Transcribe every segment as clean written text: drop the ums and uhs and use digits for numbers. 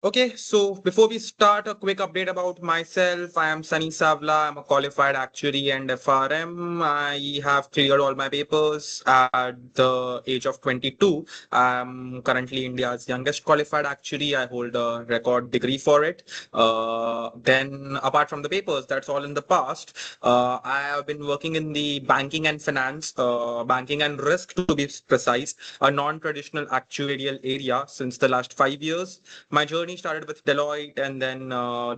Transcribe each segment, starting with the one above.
Okay, so before we start, a quick update about myself. I am Sunny Savla. I'm a qualified actuary and FRM. I have cleared all my papers at the age of 22. I'm currently India's youngest qualified actuary. I hold a record degree for it. Then, apart from the papers, that's all in the past. I have been working in the banking and finance, banking and risk to be precise, a non-traditional actuarial area since the last 5 years. My journey started with Deloitte and then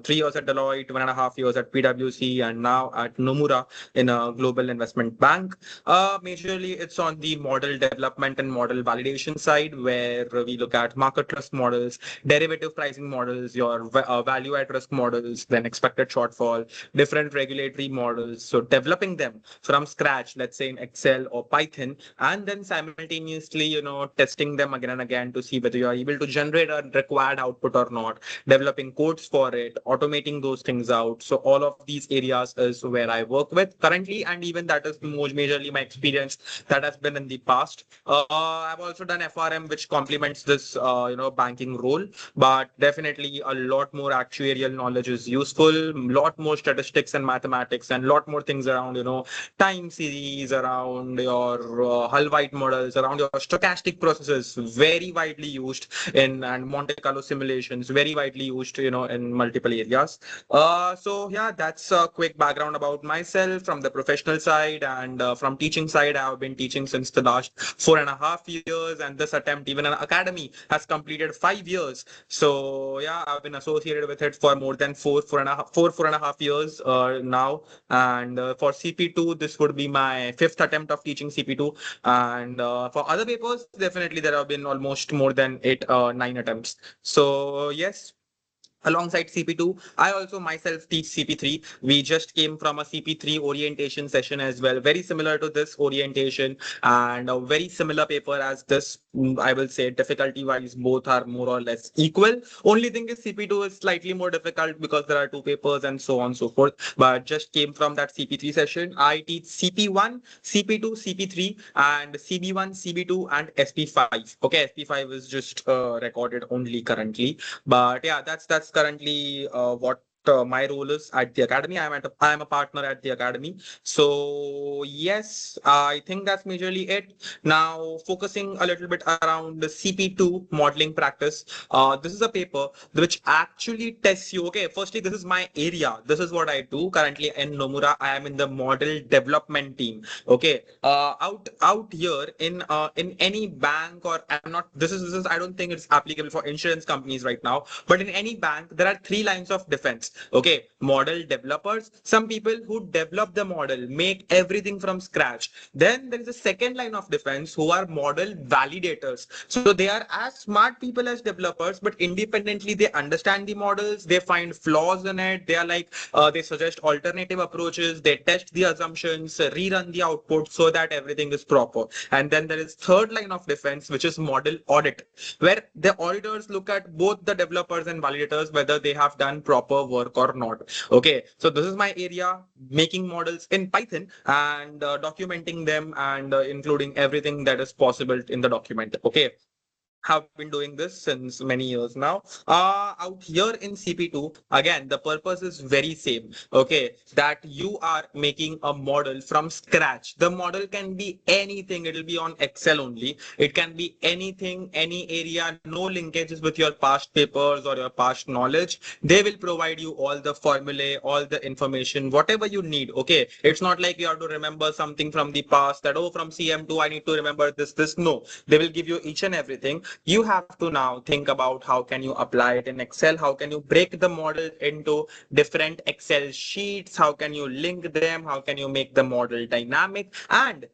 3 years at Deloitte, 1.5 years at PwC, and now at Nomura in a global investment bank. Majorly, it's on the model development and model validation side, where we look at market risk models, derivative pricing models, your value at risk models, then expected shortfall, different regulatory models. So developing them from scratch, let's say in Excel or Python, and then simultaneously, testing them again and again to see whether you are able to generate a required output or not, developing codes for it, automating those things out. So all of these areas is where I work with currently, and even that is majorly my experience that has been in the past. I've also done FRM, which complements this, banking role, but definitely a lot more actuarial knowledge is useful, lot more statistics and mathematics, and lot more things around, time series, around your Hull-White models, around your stochastic processes, very widely used in, and Monte Carlo simulations, very widely used, in multiple areas. So yeah, that's a quick background about myself from the professional side, and from teaching side. I have been teaching since the last 4.5 years, and this attempt, even an academy, has completed 5 years. So yeah, I've been associated with it for more than 4.5 years now. And for CP2, this would be my fifth attempt of teaching CP2. And for other papers, definitely there have been almost more than 9 attempts. So yes, alongside CP2, I also myself teach CP3. We just came from a CP3 orientation session as well, very similar to this orientation, and a very similar paper as this. I will say difficulty wise, both are more or less equal. Only thing is CP2 is slightly more difficult because there are two papers and so on and so forth. But just came from that CP3 session. I teach CP1, CP2, CP3, and CB1, CB2, and SP5. Okay, SP5 is just recorded only currently, but yeah, that's currently what my role is at the academy. I'm a partner at the academy. So yes, I think that's majorly it. Now focusing a little bit around the CP2 modeling practice. This is a paper which actually tests you. Okay, firstly, this is my area. This is what I do currently in Nomura. I am in the model development team. Okay, out here in any bank, or I'm not. This is I don't think it's applicable for insurance companies right now. But in any bank, there are three lines of defense. Okay, model developers, some people who develop the model, make everything from scratch. Then there is a second line of defense who are model validators. So they are as smart people as developers, but independently they understand the models, they find flaws in it. They are like they suggest alternative approaches, they test the assumptions, rerun the output so that everything is proper. And then there is third line of defense, which is model audit, where the auditors look at both the developers and validators whether they have done proper work or not. Okay, so this is my area, making models in Python and documenting them, and including everything that is possible in the document. Okay, have been doing this since many years now. Out here in CP2, again, the purpose is very same. Okay, that you are making a model from scratch. The model can be anything. It will be on Excel only. It can be anything, any area, no linkages with your past papers or your past knowledge. They will provide you all the formulae, all the information, whatever you need. Okay, it's not like you have to remember something from the past that, oh, from CM2, I need to remember this. No, they will give you each and everything. You have to now think about how can you apply it in Excel, how can you break the model into different Excel sheets, how can you link them, how can you make the model dynamic, and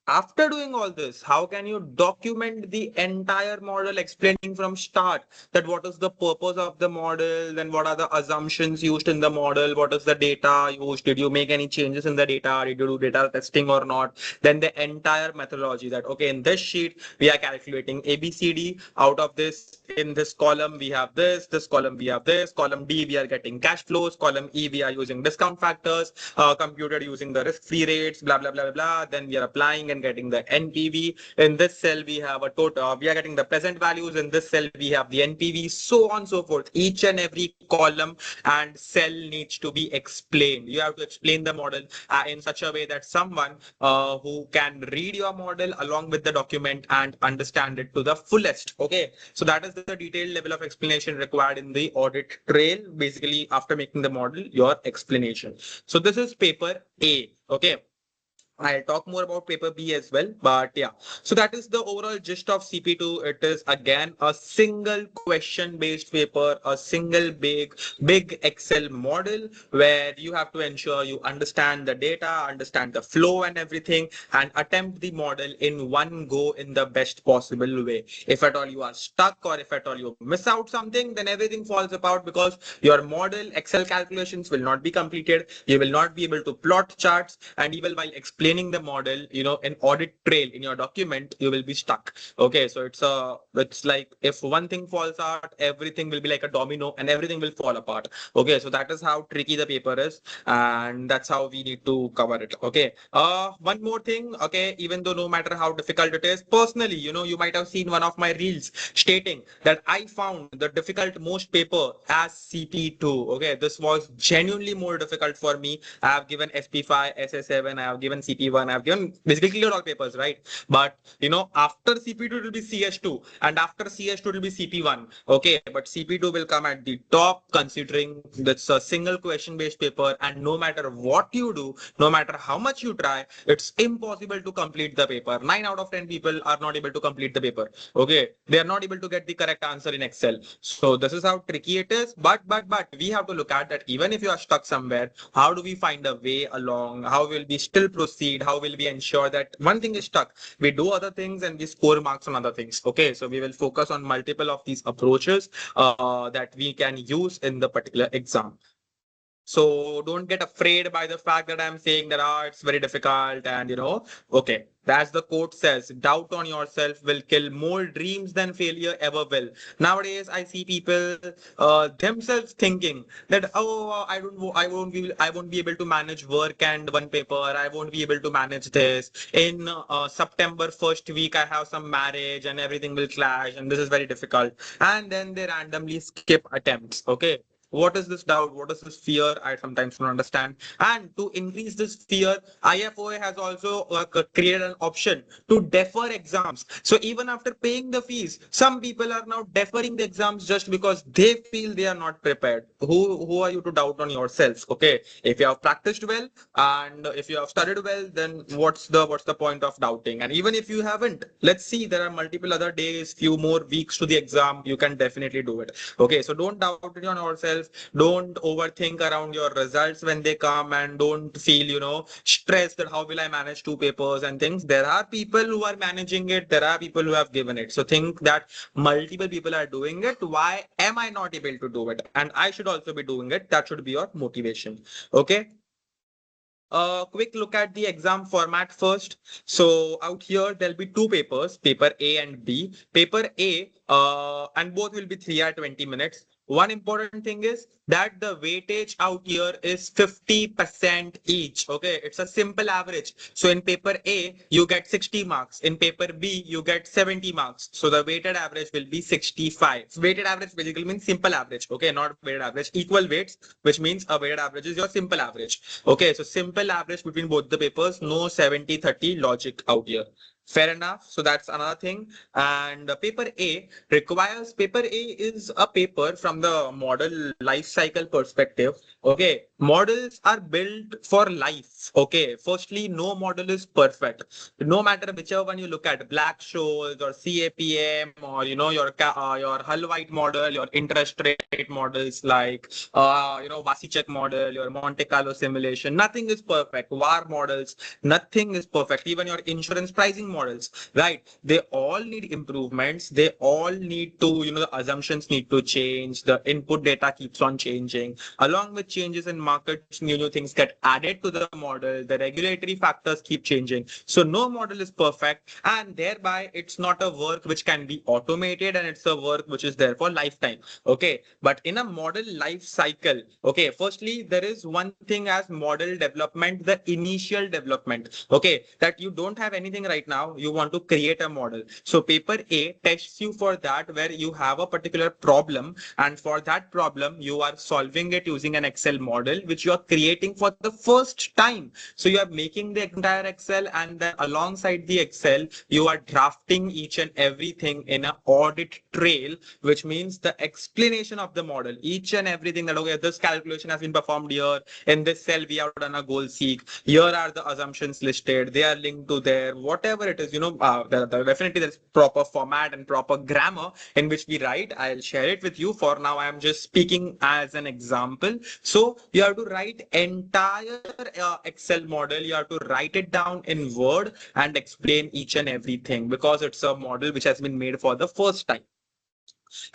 after doing all this, how can you document the entire model, explaining from start that what is the purpose of the model, then what are the assumptions used in the model, what is the data used, did you make any changes in the data, did you do data testing or not, then the entire methodology that, okay, in this sheet, we are calculating ABCD. Out of this, in this column, we have this column, we have this, column D, we are getting cash flows, column E, we are using discount factors, computed using the risk-free rates, blah, blah, blah, blah. Then we are applying and getting the NPV. In this cell, we have a total, we are getting the present values. In this cell, we have the NPV, so on, so forth. Each and every column and cell needs to be explained. You have to explain the model in such a way that someone who can read your model along with the document and understand it to the fullest. Okay, so that is the detailed level of explanation required in the audit trail. Basically, after making the model, your explanation. So this is paper A. Okay. I'll talk more about paper B as well, but yeah. So that is the overall gist of CP2. It is again a single question based paper, a single big Excel model where you have to ensure you understand the data, understand the flow and everything, and attempt the model in one go in the best possible way. If at all you are stuck or if at all you miss out something, then everything falls apart because your model Excel calculations will not be completed. You will not be able to plot charts, and even while explaining the model, an audit trail in your document, you will be stuck. Okay, so it's like if one thing falls out, everything will be like a domino and everything will fall apart. Okay, so that is how tricky the paper is, and that's how we need to cover it. Okay, one more thing. Okay, even though no matter how difficult it is, personally, you might have seen one of my reels stating that I found the difficult most paper as CP2. Okay, this was genuinely more difficult for me. I have given SP5, SS7, I have given CP1, I have given basically cleared all papers, right? But after CP2 it will be CS2, and after CS2 it will be CP1. Okay, but CP2 will come at the top considering that's a single question based paper, and no matter what you do, no matter how much you try, it's impossible to complete the paper. 9 out of 10 people are not able to complete the paper. Okay, they are not able to get the correct answer in Excel. So this is how tricky it is. But we have to look at that. Even if you are stuck somewhere, how do we find a way along? How will we still proceed? How will we ensure that one thing is stuck, we do other things and we score marks on other things? Okay, so we will focus on multiple of these approaches that we can use in the particular exam. So don't get afraid by the fact that I'm saying that it's very difficult and okay. As the quote says, doubt on yourself will kill more dreams than failure ever will. Nowadays, I see people themselves thinking that I won't be able to manage work and one paper. I won't be able to manage this. In September first week, I have some marriage and everything will clash, and this is very difficult. And then they randomly skip attempts. Okay, what is this doubt? What is this fear? I sometimes don't understand. And to increase this fear, IFOA has also created an option to defer exams. So even after paying the fees, some people are now deferring the exams just because they feel they are not prepared. Who are you to doubt on yourself? Okay, if you have practiced well and if you have studied well, then what's the point of doubting? And even if you haven't, let's see, there are multiple other days, few more weeks to the exam. You can definitely do it. Okay, so don't doubt on yourself. Don't overthink around your results when they come, and don't feel stressed that how will I manage two papers and things. There are people who are managing it. There are people who have given it. So think that multiple people are doing it. Why am I not able to do it? And I should also be doing it. That should be your motivation. Okay. Quick look at the exam format first. So out here, there'll be two papers, paper A and B. Paper A, and both will be 3 hours 20 minutes. One important thing is that the weightage out here is 50% each. Okay, it's a simple average. So in paper A, you get 60 marks. In paper B, you get 70 marks. So the weighted average will be 65. Weighted average basically means simple average. Okay, not weighted average. Equal weights, which means a weighted average is your simple average. Okay, so simple average between both the papers, no 70-30 logic out here. Fair enough. So that's another thing. And paper A is a paper from the model life cycle perspective. Okay, models are built for life. Okay, firstly, no model is perfect. No matter whichever one you look at, Black-Scholes or CAPM, or your Hull White model, your interest rate models like Wasicek model, your Monte Carlo simulation. Nothing is perfect. VAR models, nothing is perfect. Even your insurance pricing models, right? They all need improvements. They all need to, the assumptions need to change. The input data keeps on changing. Along with changes in markets, new things get added to the model, the regulatory factors keep changing. So no model is perfect, and thereby it's not a work which can be automated, and it's a work which is there for lifetime. Okay, but in a model life cycle, okay, firstly there is one thing as model development, the initial development. Okay, that you don't have anything right now, you want to create a model. So paper A tests you for that, where you have a particular problem, and for that problem you are solving it using an Excel model which you are creating for the first time. So you are making the entire Excel, and then alongside the Excel you are drafting each and everything in an audit trail, which means the explanation of the model, each and everything, that okay, this calculation has been performed here, in this cell we have done a goal seek, here are the assumptions listed, they are linked to there, whatever it is, definitely there's proper format and proper grammar in which we write. I'll share it with you. For now I am just speaking as an example. So you have to write entire Excel model, you have to write it down in Word and explain each and everything, because it's a model which has been made for the first time.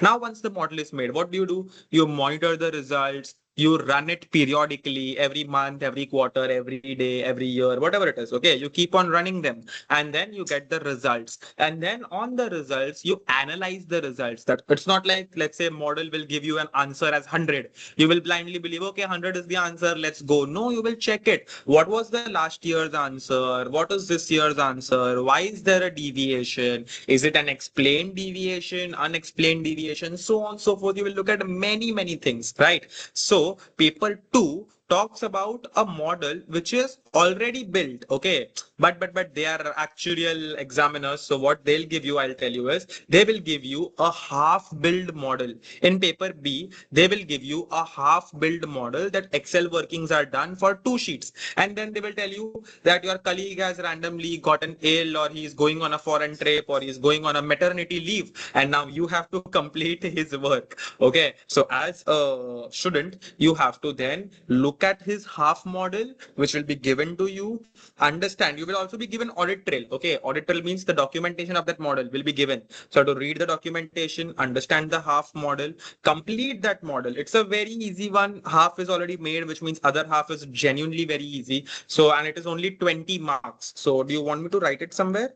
Now, once the model is made, what do? You monitor the results, you run it periodically, every month, every quarter, every day, every year, whatever it is. Okay, you keep on running them, and then you get the results. And then on the results, you analyze the results. That it's not like, let's say, model will give you an answer as 100. You will blindly believe, okay, 100 is the answer, let's go. No, you will check it. What was the last year's answer? What is this year's answer? Why is there a deviation? Is it an explained deviation, unexplained deviation, so on, so forth? You will look at many things, right? So paper 2 talks about a model which is already built. Okay, but they are actuarial examiners, so what they'll give you, I'll tell you, is they will give you a half build model. In paper B, they will give you a half build model that Excel workings are done for 2 sheets, and then they will tell you that your colleague has randomly gotten ill, or he is going on a foreign trip, or he is going on a maternity leave, and now you have to complete his work. Okay, so as a student, you have to then look at his half model which will be given to you, understand. You will also be given audit trail. Okay, audit trail means the documentation of that model will be given. So to read the documentation, understand the half model, complete that model. It's a very easy one. Half is already made, which means other half is genuinely very easy. So, and it is only 20 marks. So do you want me to write it somewhere?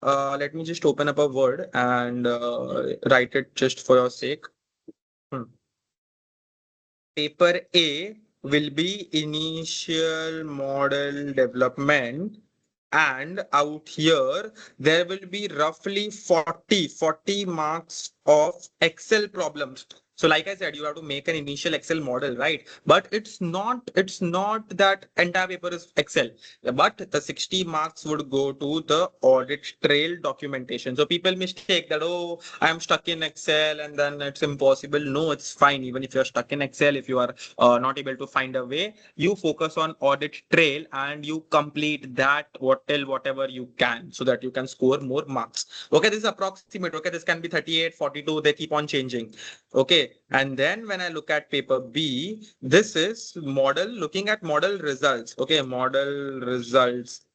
Let me just open up a Word and write it just for your sake. Paper A will be initial model development, and out here there will be roughly 40 marks of Excel problems. So like I said, you have to make an initial Excel model, right? But it's not that entire paper is Excel, but the 60 marks would go to the audit trail documentation. So people mistake that, oh, I am stuck in Excel and then it's impossible. No, it's fine. Even if you're stuck in Excel, if you are not able to find a way, you focus on audit trail and you complete that whatever you can, so that you can score more marks. Okay, this is approximate. Okay, this can be 38, 42. They keep on changing. Okay, and then when I look at paper B, this is model, looking at model results. Okay, model results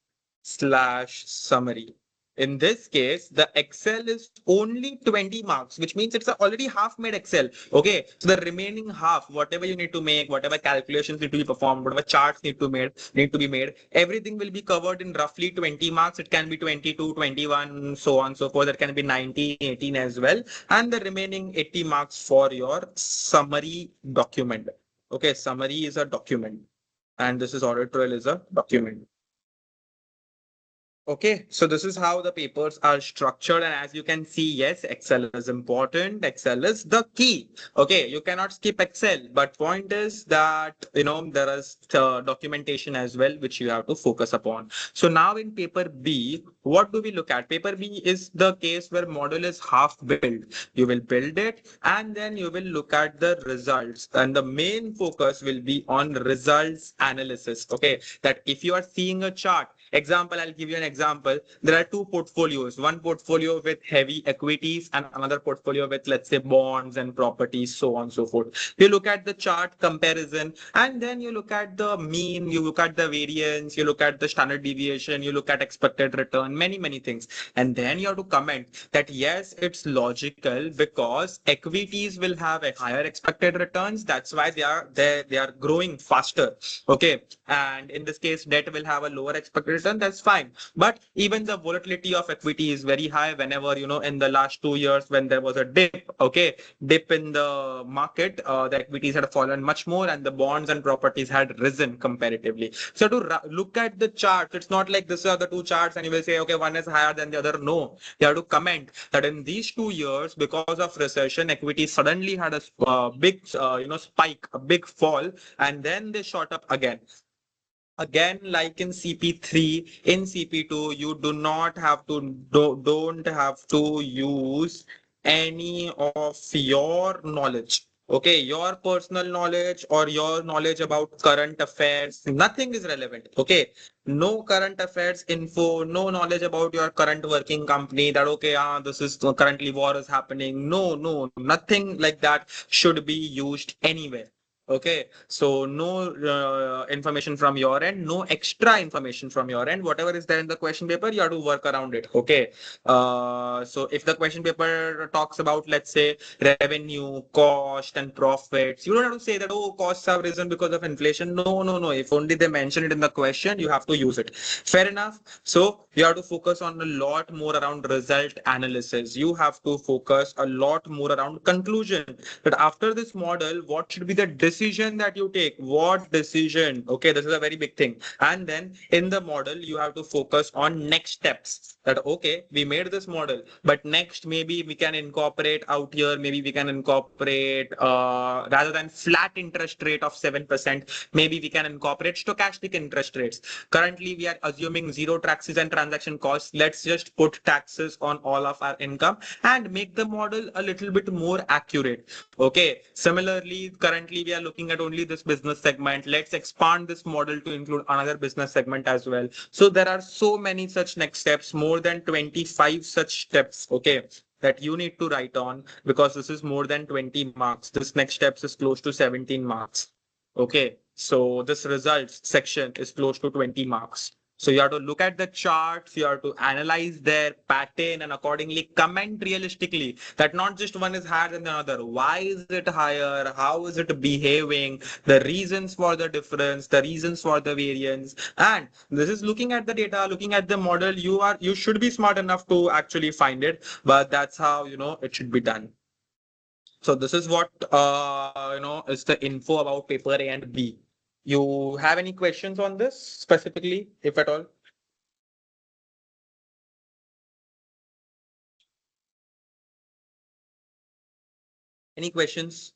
slash summary. In this case, the Excel is only 20 marks, which means it's already half made Excel. Okay, so the remaining half, whatever you need to make, whatever calculations need to be performed, whatever charts need to be made, everything will be covered in roughly 20 marks. It can be 22, 21, so on, so forth. That can be 19, 18 as well. And the remaining 80 marks for your summary document. Okay, summary is a document, and this is audit trail is a document. Okay, so this is how the papers are structured. And as you can see, yes, Excel is important. Excel is the key. Okay, you cannot skip Excel. But point is that, there is documentation as well, which you have to focus upon. So now in paper B, what do we look at? Paper B is the case where model is half built. You will build it and then you will look at the results. And the main focus will be on results analysis. Okay, that if you are seeing a chart, Example, I'll give you an example. There are two portfolios, one portfolio with heavy equities and another portfolio with, let's say, bonds and properties, so on and so forth. You look at the chart comparison, and then you look at the mean, you look at the variance, you look at the standard deviation, you look at expected return, many things. And then you have to comment that yes, it's logical because equities will have a higher expected returns. That's why they are growing faster. Okay. And in this case, debt will have a lower expected return. That's fine. But even the volatility of equity is very high whenever, in the last 2 years when there was a dip, okay, dip in the market, the equities had fallen much more and the bonds and properties had risen comparatively. So to look at the charts, it's not like this are the two charts and you will say, okay, one is higher than the other. No, you have to comment that in these 2 years, because of recession, equity suddenly had a big, spike, a big fall, and then they shot up again. Again, like in CP3, in CP2, you do not have to, don't have to use any of your knowledge. Okay, your personal knowledge or your knowledge about current affairs, nothing is relevant. Okay, no current affairs info, no knowledge about your current working company that, okay, this is currently war is happening. No, nothing like that should be used anywhere. Okay, so no information from your end, no extra information from your end. Whatever is there in the question paper, you have to work around it. Okay. So if the question paper talks about, let's say, revenue, cost, and profits, you don't have to say that, oh, costs have risen because of inflation. No. If only they mention it in the question, you have to use it. Fair enough. So you have to focus on a lot more around result analysis. You have to focus a lot more around conclusion. But after this model, what should be the decision that you take? What decision? Okay, this is a very big thing. And then in the model, you have to focus on next steps. That, okay, we made this model, but next maybe we can incorporate out here, maybe we can incorporate rather than flat interest rate of 7%, maybe we can incorporate stochastic interest rates. Currently, we are assuming zero taxes and transaction costs. Let's just put taxes on all of our income and make the model a little bit more accurate. Okay. Similarly, currently we are looking at only this business segment. Let's expand this model to include another business segment as well. So there are so many such next steps, more than 25 such steps. Okay, that you need to write on because this is more than 20 marks. This next steps is close to 17 marks. Okay, so this results section is close to 20 marks. So you have to look at the charts, you have to analyze their pattern and accordingly comment realistically that not just one is higher than the other. Why is it higher? How is it behaving? The reasons for the difference, the reasons for the variance. And this is looking at the data, looking at the model. You should be smart enough to actually find it, but that's how, it should be done. So this is what, is the info about paper A and B. You have any questions on this specifically, if at all? Any questions?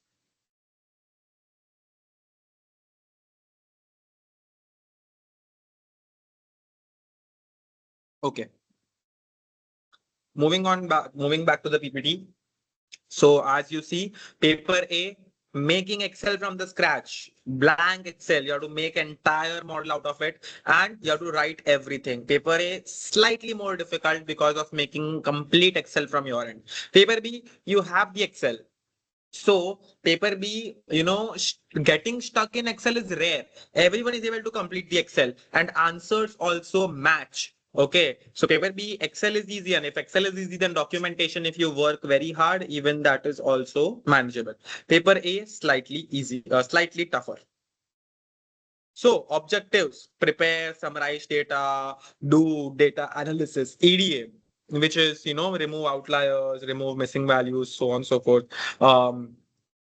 Okay. Moving back to the PPT. So as you see, paper A, making Excel from the scratch, blank Excel. You have to make entire model out of it and you have to write everything. Paper A, slightly more difficult because of making complete Excel from your end. Paper B, you have the Excel. So paper B, getting stuck in Excel is rare. Everyone is able to complete the Excel and answers also match. Okay, so paper B, Excel is easy, and if Excel is easy, then documentation, if you work very hard, even that is also manageable. Paper A, slightly easy, slightly tougher. So objectives: prepare, summarize data, do data analysis, EDA, which is, remove outliers, remove missing values, so on and so forth.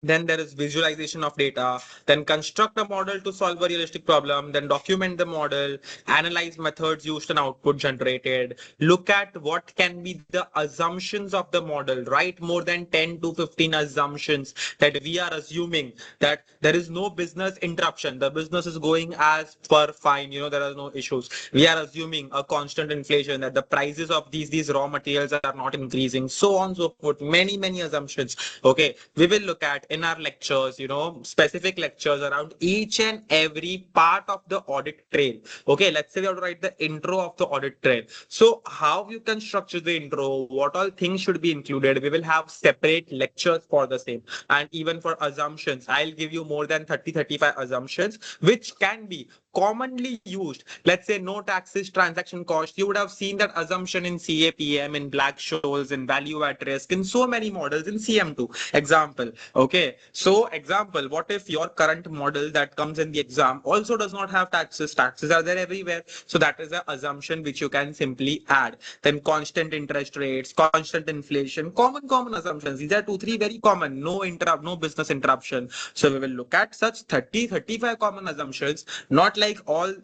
Then there is visualization of data, then construct a model to solve a realistic problem, then document the model, analyze methods used and output generated, look at what can be the assumptions of the model, write more than 10 to 15 assumptions that we are assuming that there is no business interruption. The business is going as per fine, there are no issues. We are assuming a constant inflation, that the prices of these raw materials are not increasing, so on and so forth. Many assumptions. Okay, we will look at in our lectures, specific lectures around each and every part of the audit trail. Okay, let's say we have to write the intro of the audit trail. So how you can structure the intro, what all things should be included. We will have separate lectures for the same. And even for assumptions, I'll give you more than 30-35 assumptions, which can be commonly used. Let's say no taxes, transaction cost. You would have seen that assumption in CAPM, in Black-Scholes, in value at risk, in so many models in CM2. Example. Okay. So example, what if your current model that comes in the exam also does not have taxes? Taxes are there everywhere. So that is an assumption which you can simply add. Then constant interest rates, constant inflation, common assumptions. These are 2-3 very common. No business interruption. So we will look at such 30-35 common assumptions. Not like all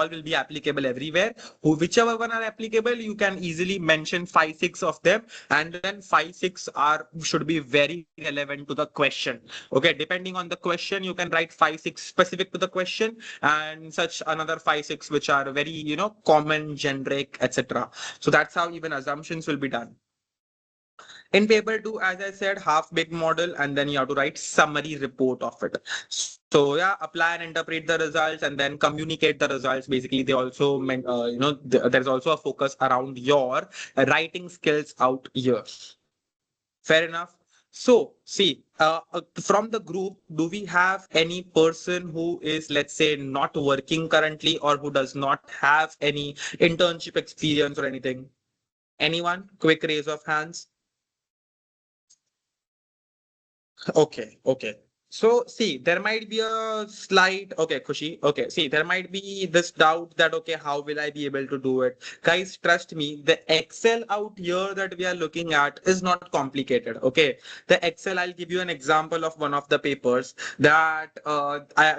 will be applicable everywhere. Whichever one are applicable, you can easily mention 5-6 of them, and then 5-6 are should be very relevant to the question. Okay, depending on the question, you can write 5-6 specific to the question, and such another 5-6 which are very common, generic, etc. So that's how even assumptions will be done. In paper 2, as I said, half-baked model, and then you have to write summary report of it. So yeah, apply and interpret the results and then communicate the results. Basically, they also meant, there's also a focus around your writing skills out here. Fair enough. So, see, from the group, do we have any person who is, let's say, not working currently or who does not have any internship experience or anything? Anyone? Quick raise of hands. Okay. So see, there might be a slight, okay, Kushi. Okay, see, there might be this doubt that, okay, how will I be able to do it? Guys, trust me, the Excel out here that we are looking at is not complicated. Okay, the Excel, I'll give you an example of one of the papers that,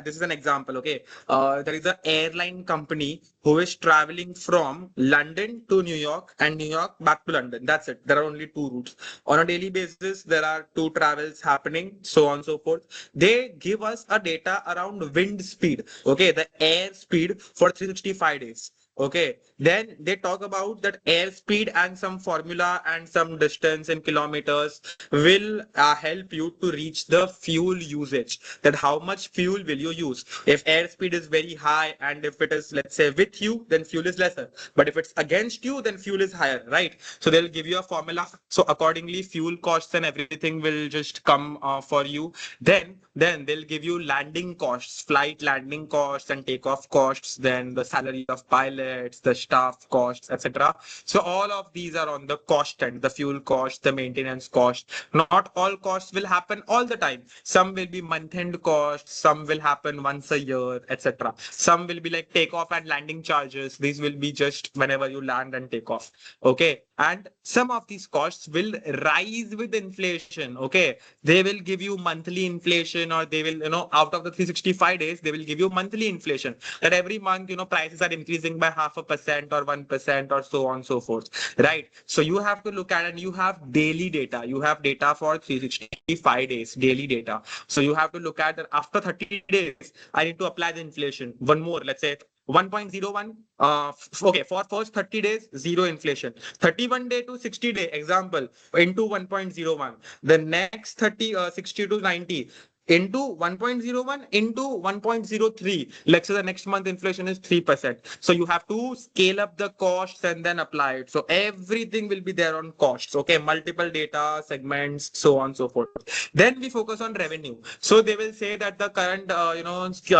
this is an example. Okay, there is an airline company who is traveling from London to New York and New York back to London. That's it. There are only two routes. On a daily basis, there are two travels happening, so on and so forth. They give us a data around wind speed. Okay, the air speed for 365 days. Okay, then they talk about that airspeed and some formula and some distance in kilometers will help you to reach the fuel usage. That how much fuel will you use? If airspeed is very high and if it is, let's say, with you, then fuel is lesser. But if it's against you, then fuel is higher, right? So they'll give you a formula. So accordingly, fuel costs and everything will just come for you. Then they'll give you landing costs, flight landing costs and takeoff costs, then the salary of pilots, the staff costs, etc. So all of these are on the cost end, the fuel cost, the maintenance cost. Not all costs will happen all the time. Some will be month-end costs, some will happen once a year, etc. Some will be like takeoff and landing charges. These will be just whenever you land and take off. Okay. And some of these costs will rise with inflation. Okay. They will give you monthly inflation, or they will, out of the 365 days, they will give you monthly inflation. That every month, prices are increasing by 0.5% or 1% or so on and so forth. Right. So you have to look at, and you have daily data. You have data for 365 days, daily data. So you have to look at that after 30 days, I need to apply the inflation. One more, let's say 1.01. Okay, for first 30 days, zero inflation. 31 day to 60 day, example, into 1.01. The next 60 to 90 into 1.01 into 1.03. Let's say the next month inflation is 3%. So you have to scale up the costs and then apply it. So everything will be there on costs. Okay, multiple data segments, so on and so forth. Then we focus on revenue. So they will say that the current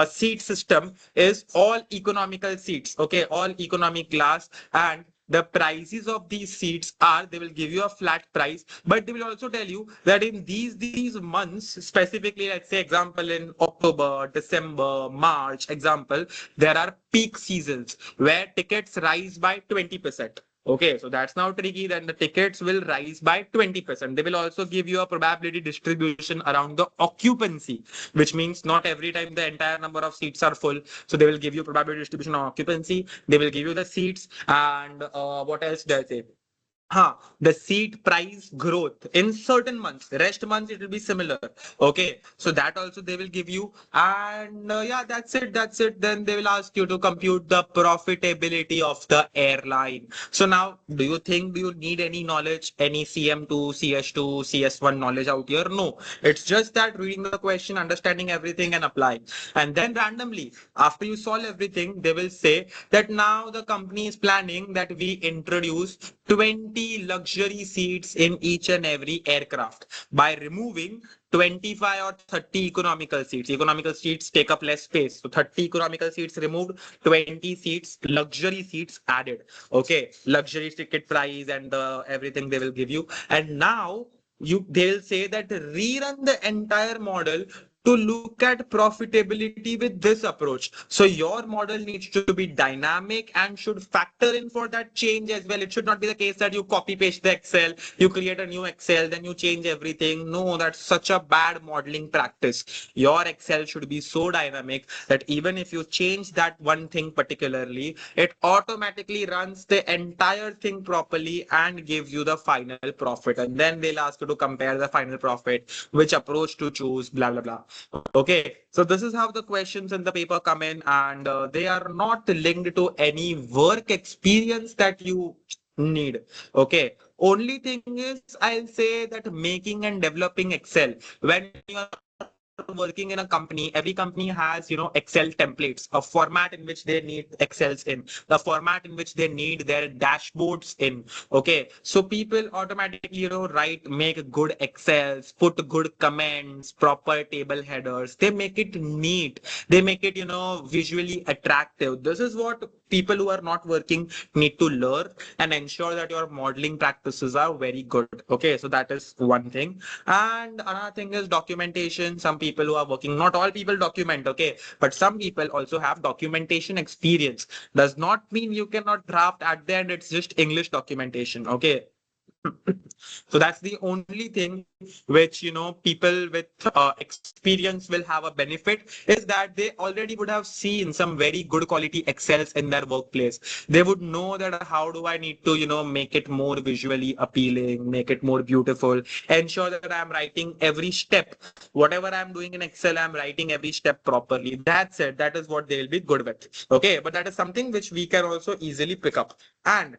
seat system is all economical seats. Okay, all economic class, and the prices of these seats are, they will give you a flat price, but they will also tell you that in these months specifically, let's say example in October, December, March, example, there are peak seasons where tickets rise by 20%. Okay, so that's now tricky. Then the tickets will rise by 20%. They will also give you a probability distribution around the occupancy, which means not every time the entire number of seats are full. So they will give you probability distribution on occupancy. They will give you the seats, and what else did I say? the seed price growth in certain months. Rest months it will be similar. Okay, so that also they will give you, and yeah, that's it. That's it. Then they will ask you to compute the profitability of the airline. So now, do you think do you need any knowledge, any CM2, CS2, CS1 knowledge out here? No, it's just that reading the question, understanding everything, and applying. And then randomly, after you solve everything, they will say that now the company is planning that we introduce 20 luxury seats in each and every aircraft by removing 25 or 30 economical seats. Economical seats take up less space. So 30 economical seats removed, 20 seats, luxury seats added. Okay, luxury ticket price and everything they will give you. And now they'll say that rerun the entire model to look at profitability with this approach. So your model needs to be dynamic and should factor in for that change as well. It should not be the case that you copy paste the Excel, you create a new Excel, then you change everything. No, that's such a bad modeling practice. Your Excel should be so dynamic that even if you change that one thing particularly, it automatically runs the entire thing properly and gives you the final profit. And then they'll ask you to compare the final profit, which approach to choose, blah, blah, blah. Okay, so this is how the questions in the paper come in, and they are not linked to any work experience that you need. Okay, only thing is I'll say that making and developing Excel when you are working in a company, every company has, Excel templates, a format in which they need Excels in, the format in which they need their dashboards in. Okay, so people automatically, write, make good Excels, put good comments, proper table headers. They make it neat. They make it, visually attractive. This is what people who are not working need to learn and ensure that your modeling practices are very good. Okay, so that is one thing. And another thing is documentation. Some people who are working, not all people document, okay, but some people also have documentation experience. Does not mean you cannot draft at the end, it's just English documentation. Okay, so that's the only thing which people with experience will have a benefit, is that they already would have seen some very good quality Excels in their workplace. They would know that how do I need to make it more visually appealing, make it more beautiful, ensure that I'm writing every step. Whatever I'm doing in Excel, I'm writing every step properly. That's it. That is what they'll be good with. Okay, but that is something which we can also easily pick up. And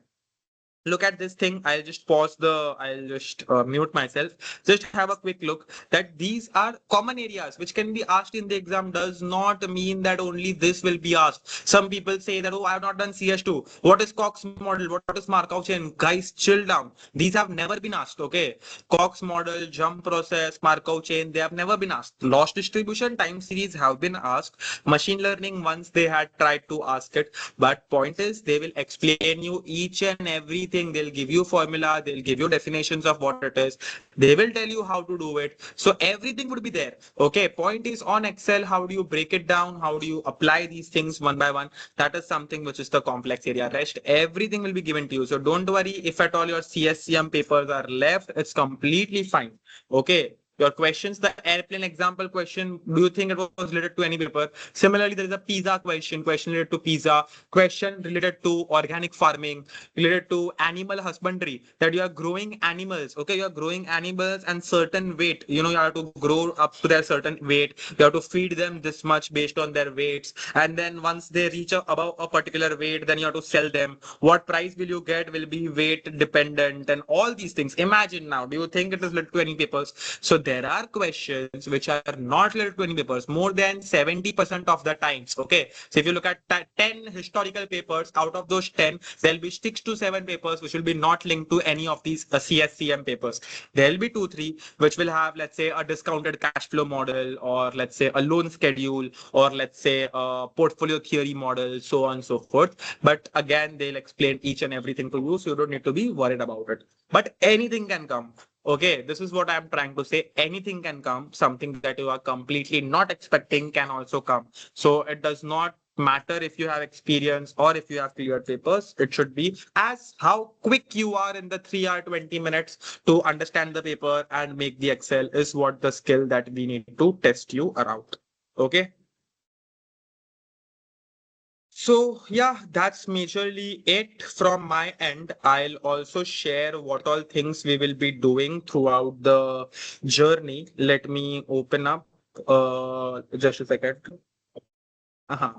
look at this thing. I'll just mute myself. Just have a quick look that these are common areas which can be asked in the exam. Does not mean that only this will be asked. Some people say that, oh, I have not done CS2. What is Cox model? What is Markov chain? Guys, chill down. These have never been asked. Okay, Cox model, jump process, Markov chain, they have never been asked. Loss distribution, time series have been asked. Machine learning, once they had tried to ask it, but point is they will explain you each and everything. They'll give you formula, they'll give you definitions of what it is, they will tell you how to do it. So everything would be there. Okay, point is on Excel, how do you break it down, how do you apply these things one by one? That is something which is the complex area. Rest everything will be given to you, so don't worry if at all your CSCM papers are left. It's completely fine. Okay, your questions, the airplane example question, do you think it was related to any paper? Similarly, there is a pizza question related to pizza, question related to organic farming, related to animal husbandry, that you are growing animals. Okay, you are growing animals and certain weight, you have to grow up to their certain weight. You have to feed them this much based on their weights. And then once they reach above a particular weight, then you have to sell them. What price will you get will be weight dependent and all these things. Imagine now, do you think it is related to any papers? So there are questions which are not related to any papers more than 70% of the times. Okay, so if you look at 10 historical papers, out of those 10, there'll be 6 to 7 papers which will be not linked to any of these CSCM papers. There'll be 2 3 which will have, let's say, a discounted cash flow model, or let's say a loan schedule, or let's say a portfolio theory model, so on and so forth. But again, they'll explain each and everything to you, so you don't need to be worried about it. But anything can come. Okay, this is what I'm trying to say. Anything can come. Something that you are completely not expecting can also come. So it does not matter if you have experience or if you have cleared papers. It should be as how quick you are in the 3 hour 20 minutes to understand the paper and make the Excel is what the skill that we need to test you around. Okay. So yeah, that's majorly it from my end. I'll also share what all things we will be doing throughout the journey. Let me open up just a second. Uh-huh.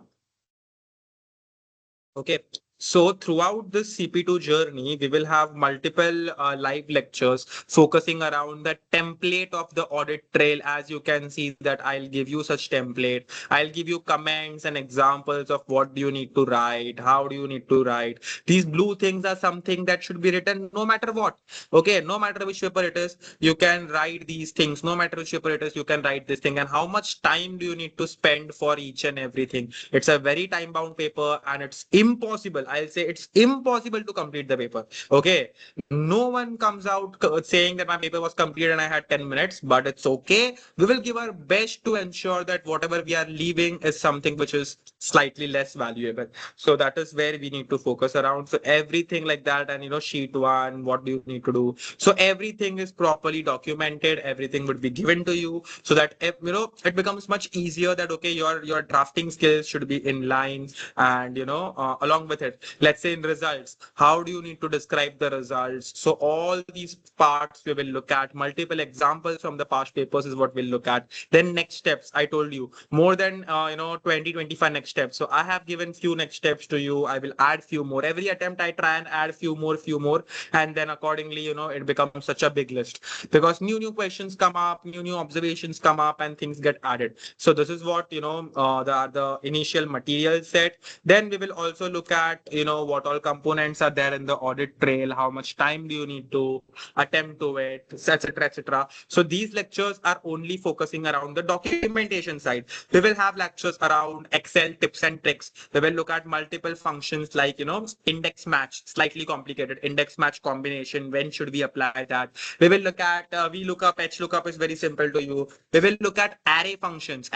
Okay. So throughout this CP2 journey, we will have multiple live lectures focusing around the template of the audit trail. As you can see that I'll give you such template. I'll give you comments and examples of what do you need to write, how do you need to write. These blue things are something that should be written no matter what. Okay, no matter which paper it is, you can write these things. No matter which paper it is, you can write this thing. And how much time do you need to spend for each and everything? It's a very time bound paper and it's impossible. I'll say it's impossible to complete the paper. Okay. No one comes out saying that my paper was completed and I had 10 minutes, but it's okay. We will give our best to ensure that whatever we are leaving is something which is slightly less valuable. So that is where we need to focus around. So everything like that, and sheet one, what do you need to do? So everything is properly documented. Everything would be given to you so that it becomes much easier that okay, your drafting skills should be in line, and along with it, let's say in results, how do you need to describe the results? So all these parts we will look at. Multiple examples from the past papers is what we'll look at. Then next steps, I told you more than 20-25 next steps. So I have given few next steps to you. I will add few more. Every attempt I try and add few more, and then accordingly it becomes such a big list because new questions come up, new observations come up, and things get added. So this is what the initial material set. Then we will also look at what all components are there in the audit trail, how much time do you need to attempt to it, etc., etc. So these lectures are only focusing around the documentation side. We will have lectures around Excel tips and tricks. We will look at multiple functions like index match, slightly complicated index match combination. When should we apply that? We will look at VLOOKUP. HLOOKUP is very simple to you. We will look at array functions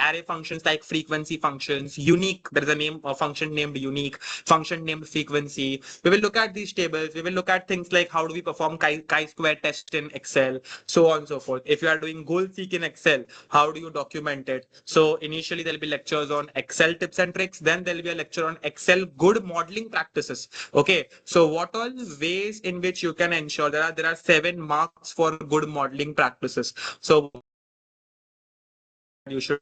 like frequency functions, unique. There is a name a function named unique, function named frequency. We will look at these tables. We will look at things like how do we perform chi-square test in Excel, so on and so forth. If you are doing goal seek in Excel, how do you document it? So initially there'll be lectures on Excel tips and tricks. Then there'll be a lecture on Excel good modeling practices. Okay, so what all ways in which you can ensure there are 7 marks for good modeling practices. So you should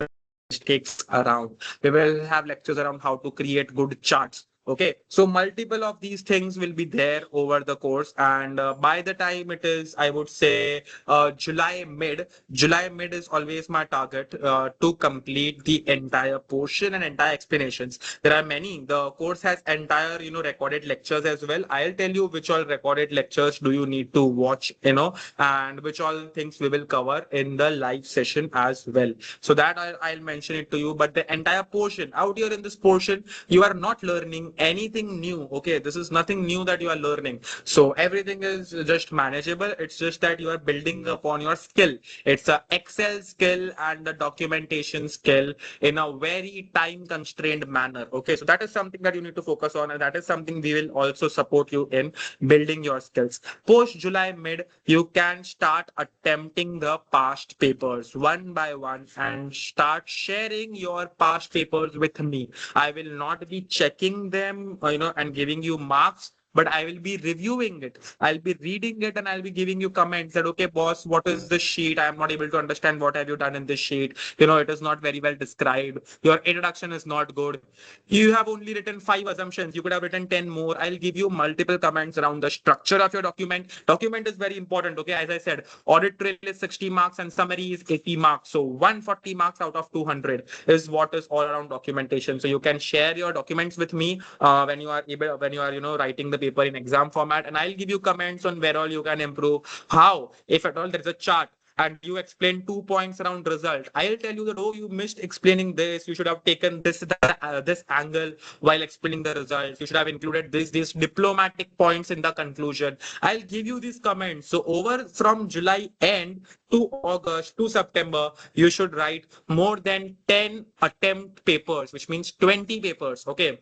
takes around. We will have lectures around how to create good charts. Okay, so multiple of these things will be there over the course, and by the time it is, I would say, July mid is always my target to complete the entire portion and entire explanations. There are many. The course has entire, recorded lectures as well. I'll tell you which all recorded lectures do you need to watch, and which all things we will cover in the live session as well. So that I'll mention it to you. But the entire portion out here in this portion, you are not learning anything new. Okay, this is nothing new that you are learning. So everything is just manageable. It's just that you are building upon your skill. It's a Excel skill and the documentation skill in a very time constrained manner. Okay, so that is something that you need to focus on, and that is something we will also support you in building your skills. Post July mid, you can start attempting the past papers one by one and start sharing your past papers with me. I will not be checking them, and giving you marks, but I will be reviewing it. I'll be reading it and I'll be giving you comments that, okay, boss, what is the sheet? I am not able to understand what have you done in this sheet. It is not very well described. Your introduction is not good. You have only written 5 assumptions. You could have written 10 more. I'll give you multiple comments around the structure of your document. Document is very important. Okay, as I said, audit trail is 60 marks and summary is 80 marks. So 140 marks out of 200 is what is all around documentation. So you can share your documents with me when you are writing the paper in exam format, and I'll give you comments on where all you can improve. How, if at all, there is a chart and you explain 2 points around result, I'll tell you that, oh, you missed explaining this. You should have taken this angle while explaining the results. You should have included these diplomatic points in the conclusion. I'll give you these comments. So over from July end to August to September, you should write more than 10 attempt papers, which means 20 papers. Okay,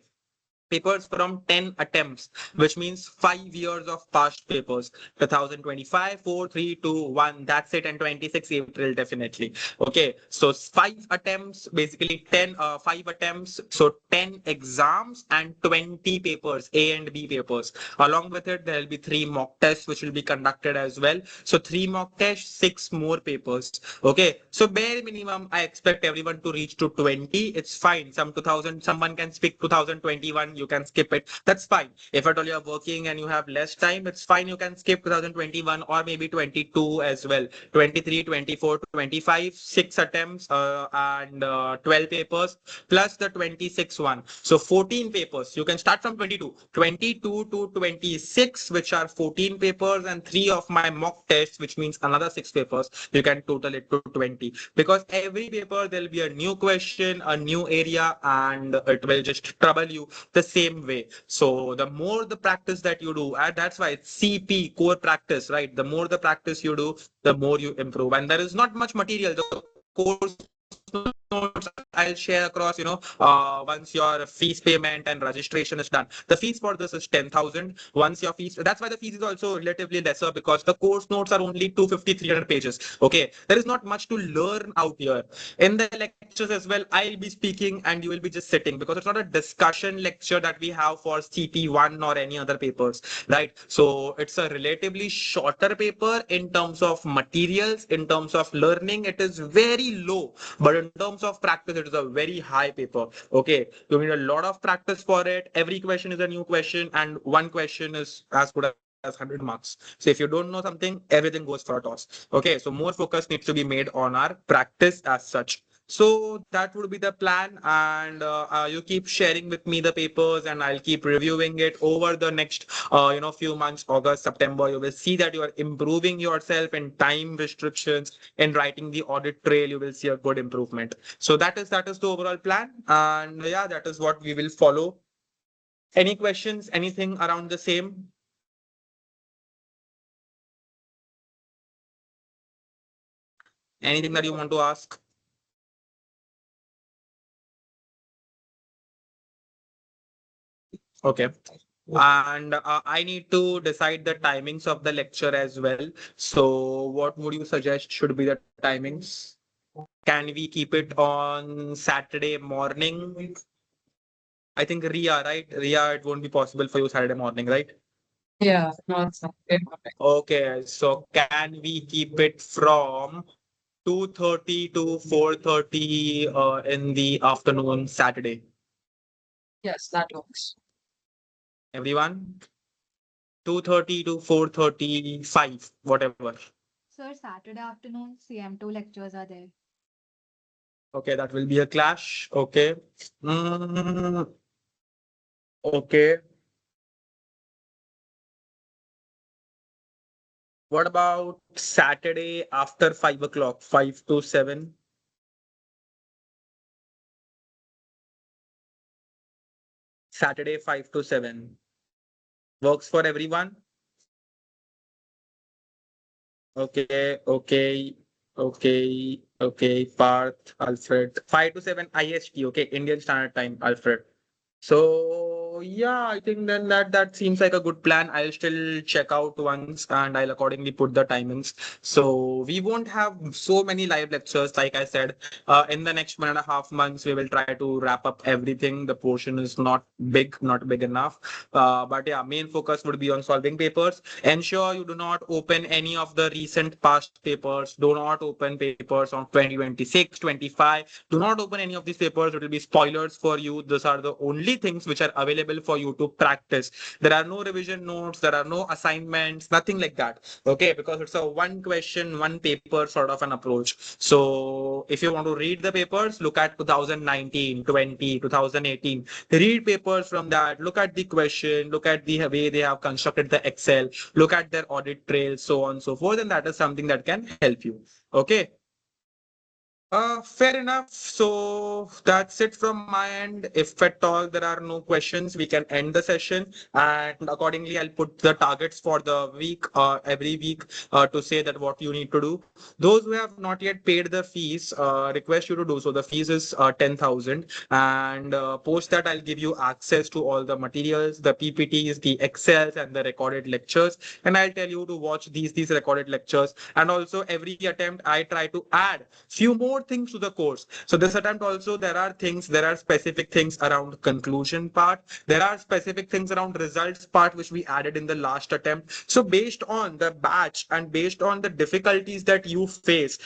papers from 10 attempts, which means 5 years of past papers. 2025, 4, 3, 2, 1. That's it. And 26 April, definitely. Okay. So 5 attempts, basically 10, 5 attempts. So 10 exams and 20 papers, A and B papers. Along with it, there will be 3 mock tests, which will be conducted as well. So 3 mock tests, 6 more papers. Okay. So bare minimum, I expect everyone to reach to 20. It's fine. Someone can speak 2021, you can skip it. That's fine. If at all you're working and you have less time, it's fine. You can skip 2021 or maybe 22 as well. 23, 24, 25, 6 attempts and 12 papers plus the 26 one. So 14 papers. You can start from 22. 22 to 26, which are 14 papers, and 3 of my mock tests, which means another 6 papers. You can total it to 20. Because every paper there'll be a new question, a new area, and it will just trouble you the same way. So the more the practice that you do, and that's why it's CP, core practice, right? The more the practice you do, the more you improve. And there is not much material. The course notes I'll share across, once your fees payment and registration is done. The fees for this is 10,000. Once your fees, that's why the fees is also relatively lesser, because the course notes are only 250, 300 pages. Okay. There is not much to learn out here. In the lectures as well, I'll be speaking and you will be just sitting, because it's not a discussion lecture that we have for CP1 or any other papers, right? So it's a relatively shorter paper in terms of materials, in terms of learning, it is very low, but in terms of practice, it is a very high paper. Okay. You need a lot of practice for it. Every question is a new question, and one question is as good as 100 marks. So if you don't know something, everything goes for a toss. Okay. So more focus needs to be made on our practice as such. So that would be the plan, and you keep sharing with me the papers, and I'll keep reviewing it over the next, few months, August, September. You will see that you are improving yourself in time restrictions, in writing the audit trail. You will see a good improvement. So that is the overall plan, and yeah, that is what we will follow. Any questions? Anything around the same? Anything that you want to ask? Okay. And I need to decide the timings of the lecture as well. So what would you suggest should be the timings? Can we keep it on Saturday morning? I think Ria, right? Ria, it won't be possible for you Saturday morning, right? Yeah, not Saturday morning. Okay, so can we keep it from 2:30 to 4:30 in the afternoon Saturday? Yes, that works. Everyone? 2:30 to 4:35, whatever. Sir, Saturday afternoon, CM2 lectures are there. Okay, that will be a clash. Okay. Mm, okay. What about Saturday after 5 o'clock, 5 to 7? Saturday 5 to 7. Works for everyone? Okay, okay, okay. Parth, Alfred. 5 to 7 IST, okay, Indian Standard Time, Alfred. So yeah, I think then that seems like a good plan. I'll still check out once and I'll accordingly put the timings. So we won't have so many live lectures, like I said. In the next 1.5 months, we will try to wrap up everything. The portion is not big enough. But yeah, main focus would be on solving papers. Ensure you do not open any of the recent past papers. Do not open papers on 2026, 25. Do not open any of these papers. It will be spoilers for you. These are the only things which are available for you to practice. There are no revision notes. There are no assignments, nothing like that. Okay, because it's a one question, one paper sort of an approach. So if you want to read the papers, look at 2019, 20, 2018. Read papers from that. Look at the question. Look at the way they have constructed the Excel. Look at their audit trail, so on and so forth. And that is something that can help you. Okay. Fair enough. So that's it from my end. If at all there are no questions, we can end the session. And accordingly, I'll put the targets for the week, every week, to say that what you need to do. Those who have not yet paid the fees, request you to do so. The fees is 10,000, and post that I'll give you access to all the materials, the PPTs, the Excels, and the recorded lectures. And I'll tell you to watch these recorded lectures. And also every attempt I try to add few more things to the course. So this attempt also, there are specific things around conclusion part. There are specific things around results part, which we added in the last attempt. So based on the batch and based on the difficulties that you face,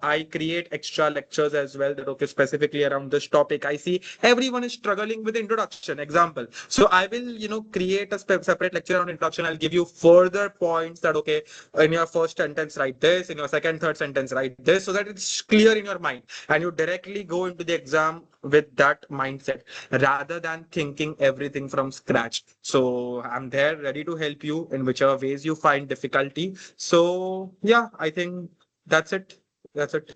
I create extra lectures as well that, okay, specifically around this topic. I see everyone is struggling with introduction example. So I will, create a separate lecture on introduction. I'll give you further points that, okay, in your first sentence, write this, in your second, third sentence, write this, so that it's clear in your mind and you directly go into the exam with that mindset rather than thinking everything from scratch. So I'm there ready to help you in whichever ways you find difficulty. So yeah, I think that's it. That's it.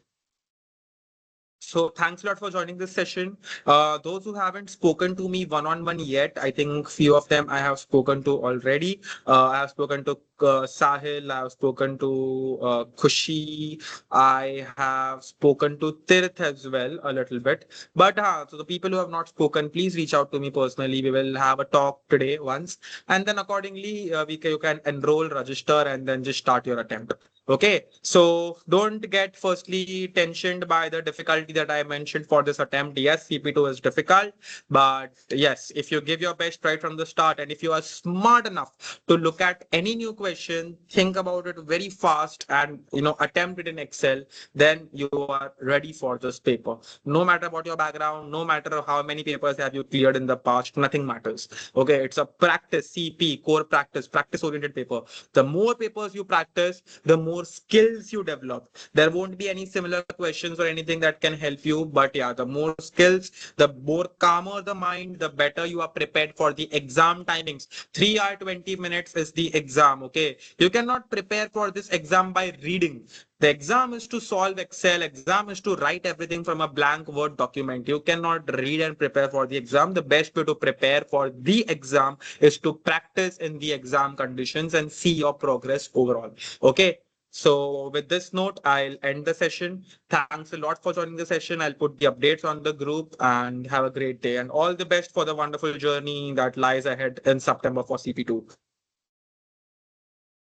So thanks a lot for joining this session. Those who haven't spoken to me one-on-one yet, I think few of them I have spoken to already. I have spoken to Sahil, I have spoken to Khushi, I have spoken to Tirth as well a little bit. But so the people who have not spoken, please reach out to me personally. We will have a talk today once, and then accordingly, you can enroll, register, and then just start your attempt. Okay, so don't get firstly tensioned by the difficulty that I mentioned for this attempt. Yes, CP2 is difficult, but yes, if you give your best right from the start, and if you are smart enough to look at any new question, think about it very fast, and attempt it in Excel, then you are ready for this paper. No matter what your background, no matter how many papers have you cleared in the past, nothing matters. Okay, it's a practice, CP, core practice, practice oriented paper. The more papers you practice, the more skills you develop. There won't be any similar questions or anything that can help you, but yeah, the more skills, the more calmer the mind, the better you are prepared for the exam timings. 3 hour 20 minutes is the exam. Okay, you cannot prepare for this exam by reading. The exam is to solve Excel. Exam is to write everything from a blank Word document. You cannot read and prepare for the exam. The best way to prepare for the exam is to practice in the exam conditions and see your progress overall. Okay. So with this note, I'll end the session. Thanks a lot for joining the session. I'll put the updates on the group, and have a great day and all the best for the wonderful journey that lies ahead in September for CP2.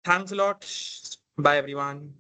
Thanks a lot. Bye, everyone.